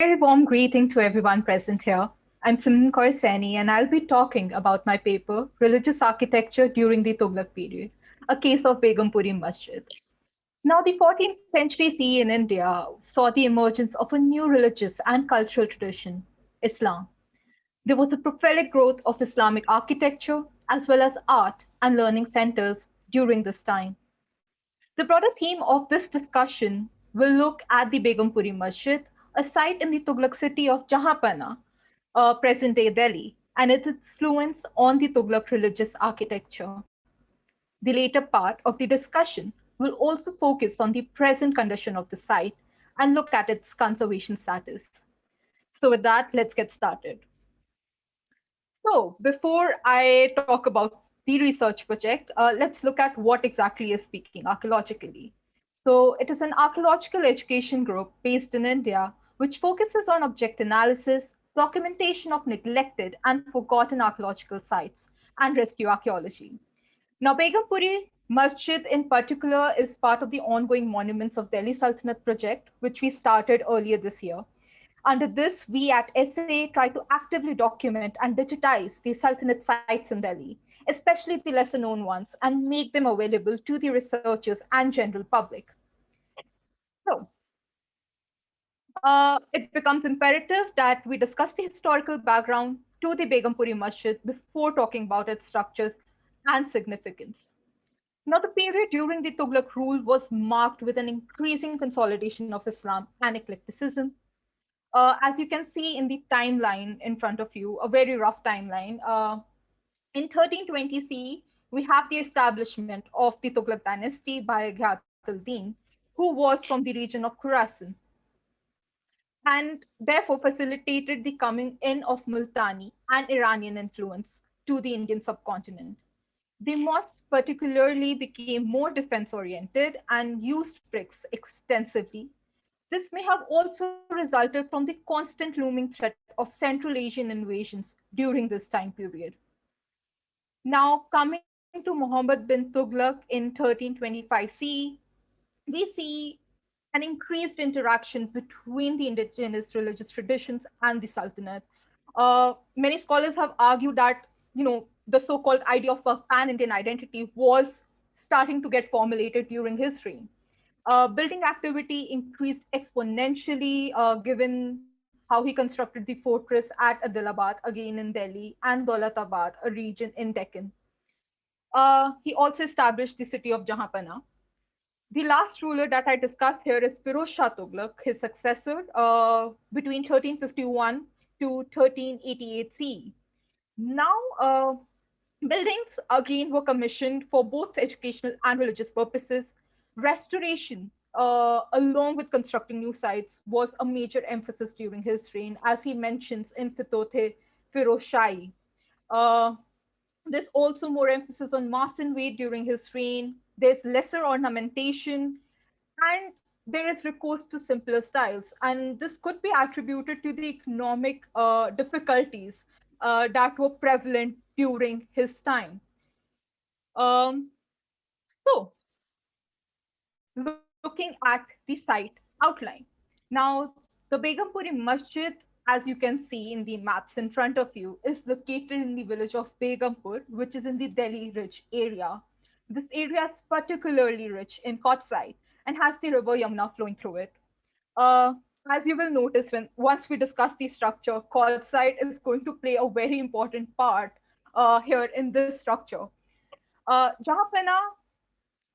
very warm greeting to everyone present here. I'm Simran Kaur Saini, and I'll be talking about my paper, Religious Architecture During the Tughlaq Period, a case of Begumpuri Masjid. Now, the 14th century CE in India saw the emergence of a new religious and cultural tradition, Islam. There was a prolific growth of Islamic architecture as well as art and learning centers during this time. The broader theme of this discussion will look at the Begumpuri Masjid, a site in the Tughlaq city of Jahanpana, present day Delhi, and its influence on the Tughlaq religious architecture. The later part of the discussion will also focus on the present condition of the site and look at its conservation status. So, with that, let's get started. So, before I talk about the research project, let's look at what exactly is speaking archaeologically. So, it is an archaeological education group based in India which focuses on object analysis, documentation of neglected and forgotten archaeological sites, and rescue archaeology. Now, Begumpuri Masjid in particular is part of the ongoing Monuments of Delhi Sultanate project, which we started earlier this year. Under this, we at SA try to actively document and digitize the Sultanate sites in Delhi, especially the lesser known ones, and make them available to the researchers and general public. So, it becomes imperative that we discuss the historical background to the Begumpuri Masjid before talking about its structures and significance. Now, the period during the Tughlaq rule was marked with an increasing consolidation of Islam and eclecticism. As you can see in the timeline in front of you, a very rough timeline, in 1320 CE, we have the establishment of the Tughlaq dynasty by Ghiat-ul-Din, who was from the region of Khorasan, and therefore facilitated the coming in of Multani and Iranian influence to the Indian subcontinent. The mosques particularly became more defense oriented and used bricks extensively. This may have also resulted from the constant looming threat of Central Asian invasions during this time period. Now, coming to Muhammad bin Tughlaq in 1325 CE, we see an increased interaction between the indigenous religious traditions and the Sultanate. Many scholars have argued that, the so-called idea of a pan-Indian identity was starting to get formulated during his reign. Building activity increased exponentially given how he constructed the fortress at Adilabad, again in Delhi, and Daulatabad, a region in Deccan. He also established the city of Jahanpana. The last ruler that I discussed here is Firoz Shah Tughlaq, his successor, between 1351 to 1388 CE. Now, buildings again were commissioned for both educational and religious purposes. Restoration, along with constructing new sites, was a major emphasis during his reign, as he mentions in Fitote Firoz Shahi. Uh, there's also more emphasis on mass and weight during his reign. There's lesser ornamentation, and there is recourse to simpler styles. And this could be attributed to the economic difficulties that were prevalent during his time. Um, so, looking at the site outline. Now, the Begumpuri Masjid, as you can see in the maps in front of you, is located in the village of Begumpur, which is in the Delhi Ridge area. This area is particularly rich in quartzite and has the river Yamuna flowing through it. Uh, as you will notice when once we discuss the structure, quartzite is going to play a very important part here in this structure. Jahapana,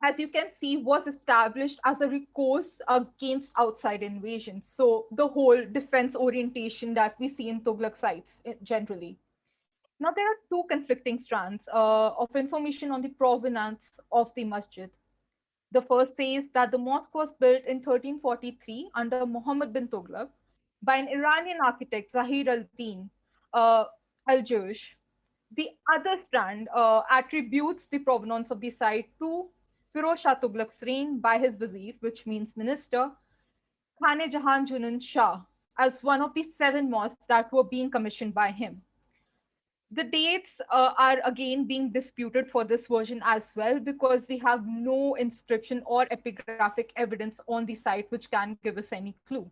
as you can see, was established as a recourse against outside invasion. So the whole defense orientation that we see in Tughlaq sites generally. Now there are two conflicting strands of information on the provenance of the masjid. The first says that the mosque was built in 1343 under Muhammad bin Tughlaq by an Iranian architect, Zahir al-Din al-Jursh. The other strand attributes the provenance of the site to Firoz Shah Tughlaq's reign by his vizier, which means minister, Khane Jahan Junan Shah, as one of the seven mosques that were being commissioned by him. The dates are again being disputed for this version as well because we have no inscription or epigraphic evidence on the site which can give us any clue.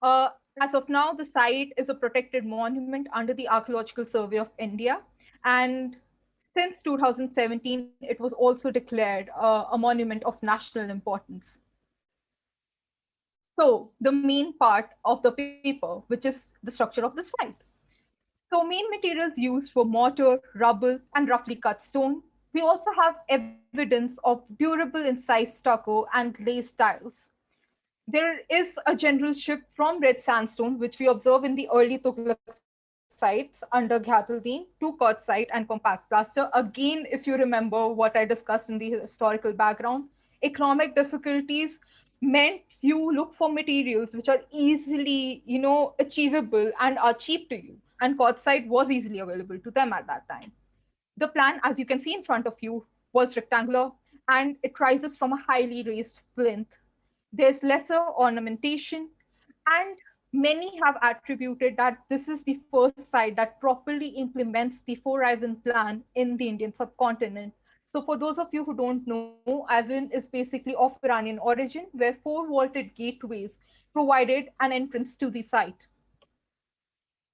Uh, as of now, the site is a protected monument under the Archaeological Survey of India. And since 2017, it was also declared a monument of national importance. So, the main part of the paper, which is the structure of the site. So, main materials used were mortar, rubble, and roughly cut stone. We also have evidence of durable incised stucco and glazed tiles. There is a general shift from red sandstone, which we observe in the early Tughlaq sites under Ghataldeen, to quartzite and compact plaster. Again, if you remember what I discussed in the historical background, economic difficulties meant you look for materials which are easily, achievable and are cheap to you. And quartzite was easily available to them at that time. The plan, as you can see in front of you, was rectangular and it rises from a highly raised plinth. There's lesser ornamentation, and many have attributed that this is the first site that properly implements the four-Ivan plan in the Indian subcontinent. So, for those of you who don't know, Ivan is basically of Iranian origin, where four vaulted gateways provided an entrance to the site.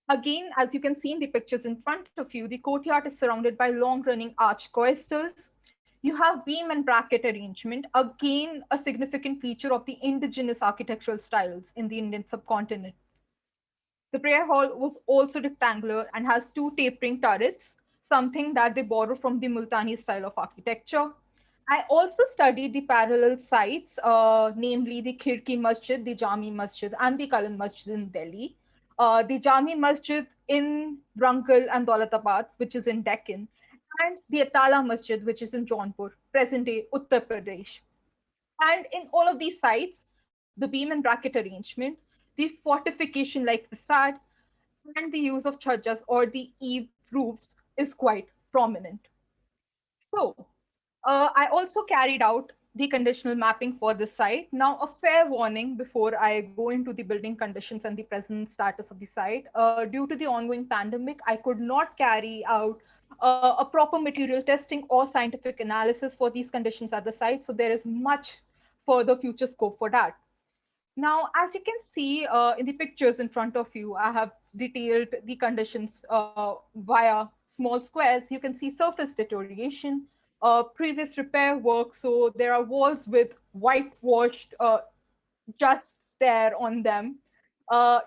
Again, as you can see in the pictures in front of you, the courtyard is surrounded by long-running arch cloisters. You have beam and bracket arrangement, again, a significant feature of the indigenous architectural styles in the Indian subcontinent. The prayer hall was also rectangular and has two tapering turrets, something that they borrow from the Multani style of architecture. I also studied the parallel sites, namely the Khirki Masjid, the Jami Masjid, and the Kalan Masjid in Delhi. The Jami Masjid in Rangal and Daulatabad, which is in Deccan, and the Atala Masjid, which is in Jaunpur, present day Uttar Pradesh. And in all of these sites, the beam and bracket arrangement, the fortification like facade, and the use of chhajas or the eave roofs is quite prominent. So, I also carried out the conditional mapping for this site. Now, a fair warning before I go into the building conditions and the present status of the site. Due to the ongoing pandemic, I could not carry out a proper material testing or scientific analysis for these conditions at the site. So, there is much further future scope for that. Now, as you can see in the pictures in front of you, I have detailed the conditions via small squares. You can see surface deterioration, previous repair work. So there are walls with whitewashed just there on them.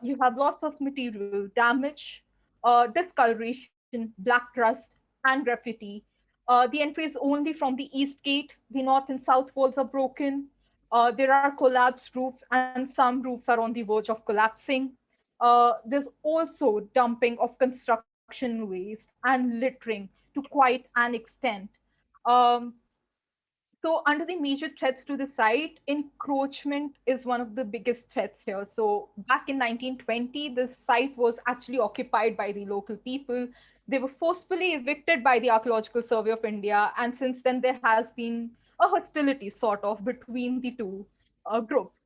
You have lots of material damage, discoloration, black rust, and graffiti. The entry is only from the east gate. The north and south walls are broken. There are collapsed roofs, and some roofs are on the verge of collapsing. There's also dumping of construction waste and littering to quite an extent. Um, so, under the major threats to the site, encroachment is one of the biggest threats here. So, back in 1920, this site was actually occupied by the local people. They were forcefully evicted by the Archaeological Survey of India, and since then, there has been a hostility sort of between the two groups.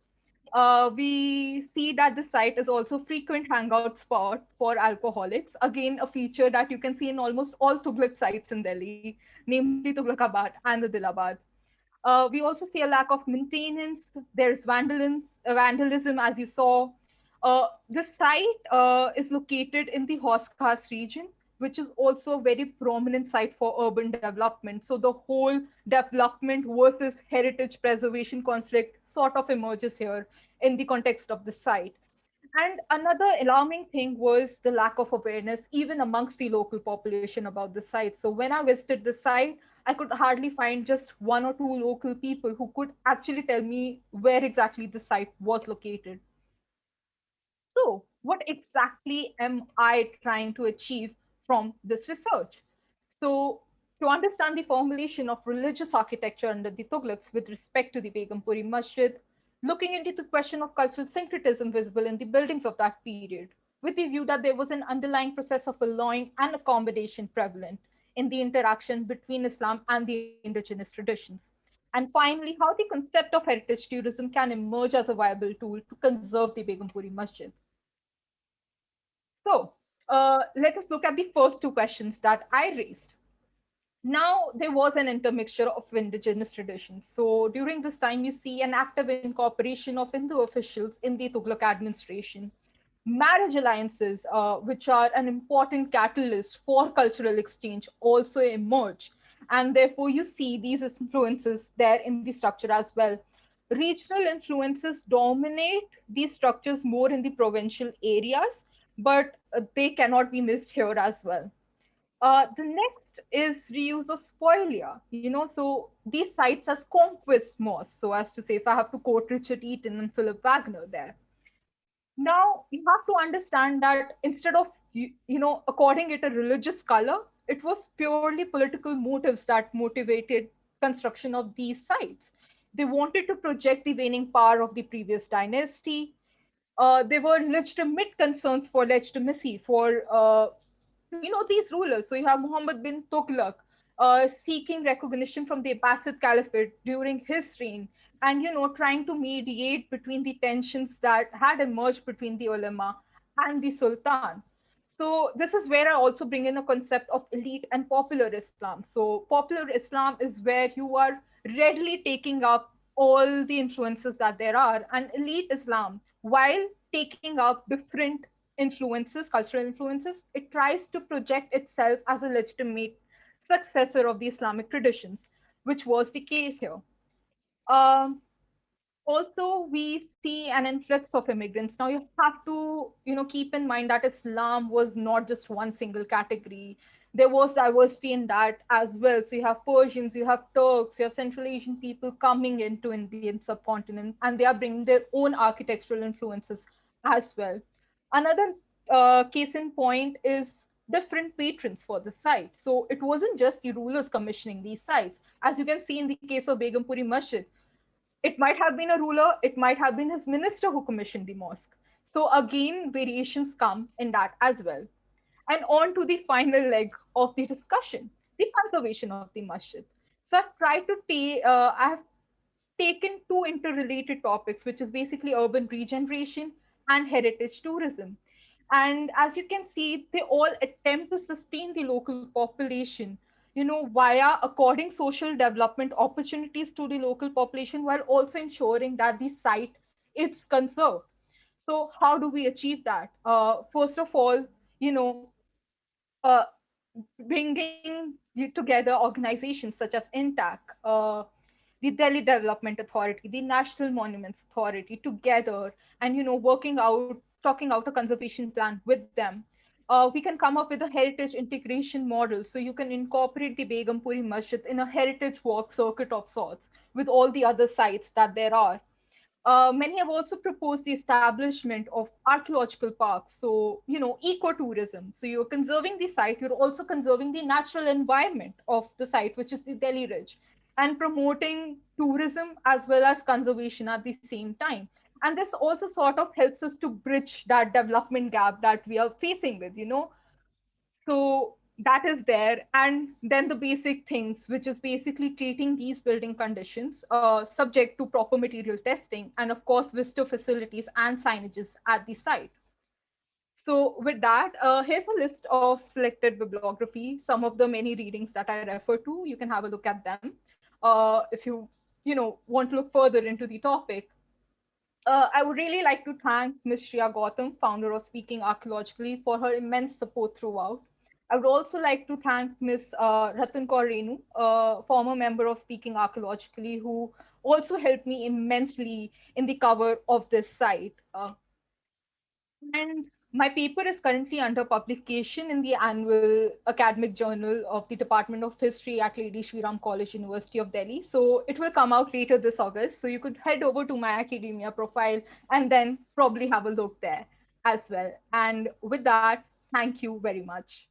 We see that the site is also frequent hangout spot for alcoholics. Again, a feature that you can see in almost all Tughlaq sites in Delhi, namely Tughlaqabad and the Dilabad. We also see a lack of maintenance. There's vandalism, as you saw. The site is located in the Horse region, which is also a very prominent site for urban development. So the whole development versus heritage preservation conflict sort of emerges here in the context of the site. And another alarming thing was the lack of awareness, even amongst the local population, about the site. So when I visited the site, I could hardly find just one or two local people who could actually tell me where exactly the site was located. So, what exactly am I trying to achieve from this research? So, to understand the formulation of religious architecture under the Tughlaqs with respect to the Begumpuri Masjid, looking into the question of cultural syncretism visible in the buildings of that period, with the view that there was an underlying process of alloying and accommodation prevalent in the interaction between Islam and the indigenous traditions. And finally, how the concept of heritage tourism can emerge as a viable tool to conserve the Begumpuri Masjid. So let us look at the first two questions that I raised. Now, there was an intermixture of indigenous traditions. So during this time, you see an active incorporation of Hindu officials in the Tughlaq administration. Marriage alliances, which are an important catalyst for cultural exchange, also emerge. And therefore, you see these influences there in the structure as well. Regional influences dominate these structures more in the provincial areas, but they cannot be missed here as well. The next is reuse of spoilia. So these sites as conquest mosques, so as to say, if I have to quote Richard Eaton and Philip Wagner there. Now you have to understand that instead of according it a religious color, it was purely political motives that motivated construction of these sites. They wanted to project the waning power of the previous dynasty. There were legitimate concerns for legitimacy for these rulers. So you have Muhammad bin Tughlaq seeking recognition from the Abbasid Caliphate during his reign, and trying to mediate between the tensions that had emerged between the ulama and the sultan. So this is where I also bring in a concept of elite and popular Islam. So popular Islam is where you are readily taking up all the influences that there are, and elite Islam, while taking up different influences, cultural influences, it tries to project itself as a legitimate successor of the Islamic traditions, which was the case here. Um, Also, we see an influx of immigrants. Now you have to keep in mind that Islam was not just one single category. There was diversity in that as well. So you have Persians, you have Turks, you have Central Asian people coming into Indian subcontinent, and they are bringing their own architectural influences as well. Another case in point is different patrons for the site. So it wasn't just the rulers commissioning these sites. As you can see in the case of Begumpuri Masjid, it might have been a ruler, it might have been his minister who commissioned the mosque. So again, variations come in that as well. And on to the final leg of the discussion, the conservation of the masjid. So I have taken two interrelated topics, which is basically urban regeneration and heritage tourism. And as you can see, they all attempt to sustain the local population, via according social development opportunities to the local population, while also ensuring that the site is conserved. So how do we achieve that? First of all, you know, uh, bringing together organizations such as INTAC, the Delhi Development Authority, the National Monuments Authority together, and talking out a conservation plan with them. We can come up with a heritage integration model. So you can incorporate the Begumpuri Masjid in a heritage walk circuit of sorts with all the other sites that there are. Many have also proposed the establishment of archaeological parks. So, ecotourism. So you're conserving the site, you're also conserving the natural environment of the site, which is the Delhi Ridge, and promoting tourism as well as conservation at the same time. And this also sort of helps us to bridge that development gap that we are facing with. So that is there. And then the basic things, which is basically treating these building conditions subject to proper material testing, and of course, visitor facilities and signages at the site. So with that, here's a list of selected bibliography, some of the many readings that I refer to. You can have a look at them. If you want to look further into the topic. I would really like to thank Ms. Shreya Gautam, founder of Speaking Archaeologically, for her immense support throughout. I would also like to thank Ms. Ratan Kaur Renu, a former member of Speaking Archaeologically, who also helped me immensely in the cover of this site. And my paper is currently under publication in the annual academic journal of the Department of History at Lady Shri Ram College, University of Delhi. So it will come out later this August. So you could head over to my academia profile and then probably have a look there as well. And with that, thank you very much.